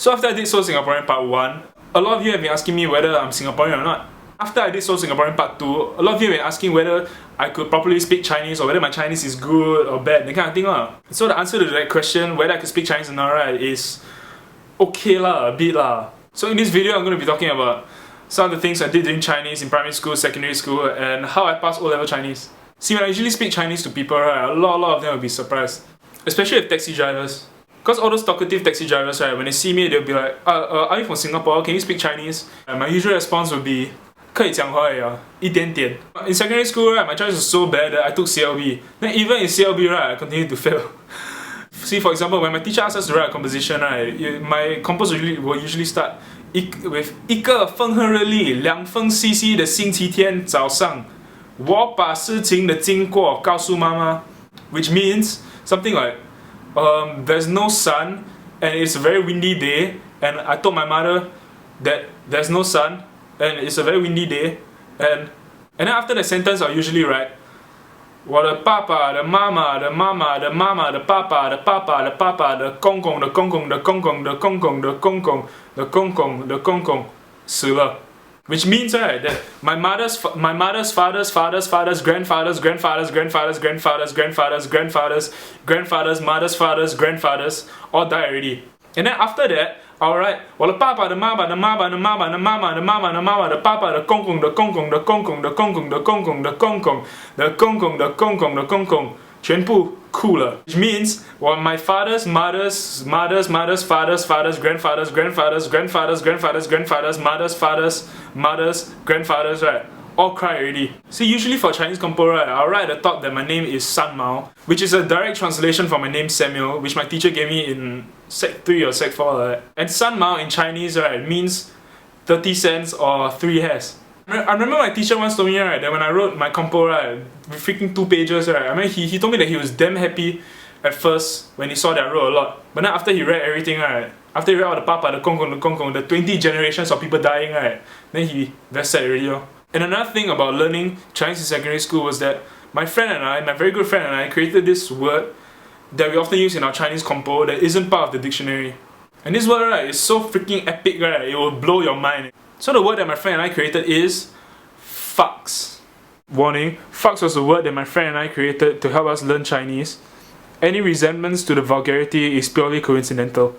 So after I did So Singaporean Part 1, a lot of you have been asking me whether I'm Singaporean or not. After I did So Singaporean Part 2, a lot of you have been asking whether I could properly speak Chinese or whether my Chinese is good or bad, that kind of thing lah. So the answer to that question, whether I could speak Chinese or not, right, is okay lah, a bit lah. So in this video I'm going to be talking about some of the things I did during Chinese in primary school, secondary school, and how I passed O-level Chinese. See, when I usually speak Chinese to people, right, a lot of them will be surprised. Especially with taxi drivers. Because all those talkative taxi drivers, right, when they see me, they'll be like, are you from Singapore? Can you speak Chinese? And my usual response would be, 可以讲华语啊，一点点. In secondary school, right, my Chinese was so bad that I took CLB. Then even in CLB, right, I continued to fail. See, for example, when my teacher asked us to write a composition, right, my compos will usually start with 一个风和日丽、凉风习习的星期天早上，我把事情的经过告诉妈妈 which means something like, there's no sun and it's a very windy day, and I told my mother that there's no sun and it's a very windy day, and then after the sentence I'll usually write 我的爸爸的妈妈的妈妈的妈妈的爸爸的爸爸的爸爸的公公的公公的公公的公公的公公的公公的公公死了. Which means, right, that my mother's father's mother's grandfathers all died already. And then after that, I'll write 我的爸爸的妈妈的妈妈的妈妈的妈妈的妈妈的妈妈的爸爸的公公的公公的公公的公公的公公的公公的公公的公公的公公全部哭了. Which means, well, my father's mother's grandfathers, right, all cry already. See, usually for Chinese compo, right, I'll write at the top that my name is San Mao, which is a direct translation from my name Samuel, which my teacher gave me in Sec 3 or Sec 4, right? And San Mao in Chinese, right, means 30 cents or 3 hairs. I remember my teacher once told me, right, that when I wrote my compo, right, freaking 2 pages, right, I mean, he told me that he was damn happy at first when he saw that I wrote a lot. But then after he read everything, right, after he read all the papa, the kong, the 20 generations of people dying, right, then he very sad already, yo. And another thing about learning Chinese in secondary school was that my friend and I, my very good friend and I, created this word that we often use in our Chinese compo that isn't part of the dictionary. And this word, right, is so freaking epic, right, it will blow your mind. So the word that my friend and I created is fucks. Warning, fucks was a word that my friend and I created to help us learn Chinese. Any resemblance to the vulgarity is purely coincidental.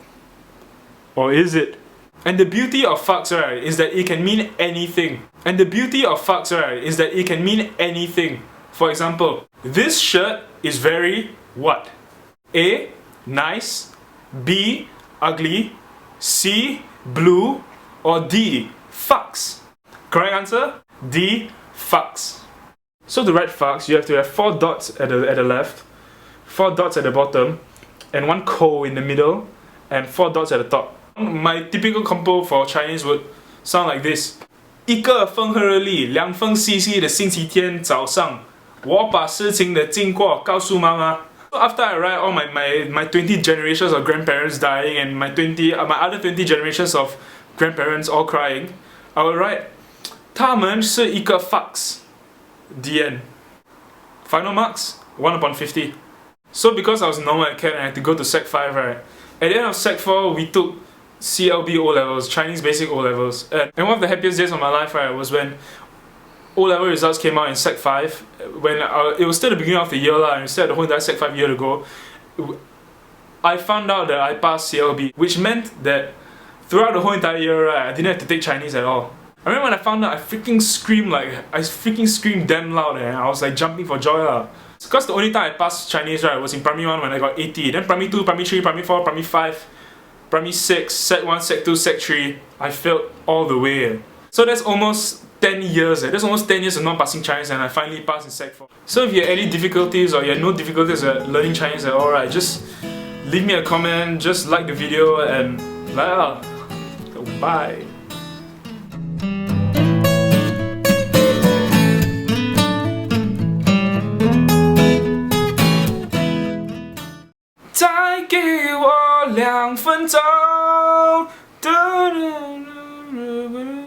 Or is it? And the beauty of fucks, right, is that it can mean anything. And the beauty of fucks, right, is that it can mean anything. For example, this shirt is very what? A, nice, B, ugly, C, blue, or D, fucks. Correct answer? D, fucks. So to write fucks, you have to have 4 dots at the left, 4 dots at the bottom, and 1 ko in the middle, and 4 dots at the top. My typical compo for Chinese would sound like this. 一个风和日丽、凉风习习的星期天早上，我把事情的经过告诉妈妈. So after I write all my 20 generations of grandparents dying and my other 20 generations of grandparents all crying, I will write 他们是一个 fucks. The end. Final marks 1 upon 50. So because I was a normal acad and I had to go to Sec 5, right, at the end of Sec 4 we took CLB O-levels, Chinese basic O-levels, and one of the happiest days of my life, right, was when O-level results came out in Sec 5, when it was still the beginning of the year and instead the whole entire Sec 5 year to go. I found out that I passed CLB, which meant that throughout the whole entire year, right, I didn't have to take Chinese at all. I remember when I found out, I freaking screamed damn loud, and I was like jumping for joy lah. Because the only time I passed Chinese, right, was in primary 1 when I got 80, then primary 2, primary 3, primary 4, primary 5, primary 6, Sec 1, Sec 2, Sec 3, I failed all the way. So that's almost 10 years, that's almost 10 years of not passing Chinese, and I finally passed in Sec 4. So if you have any difficulties or you have no difficulties at learning Chinese at all, right, just leave me a comment, just like the video, and bye.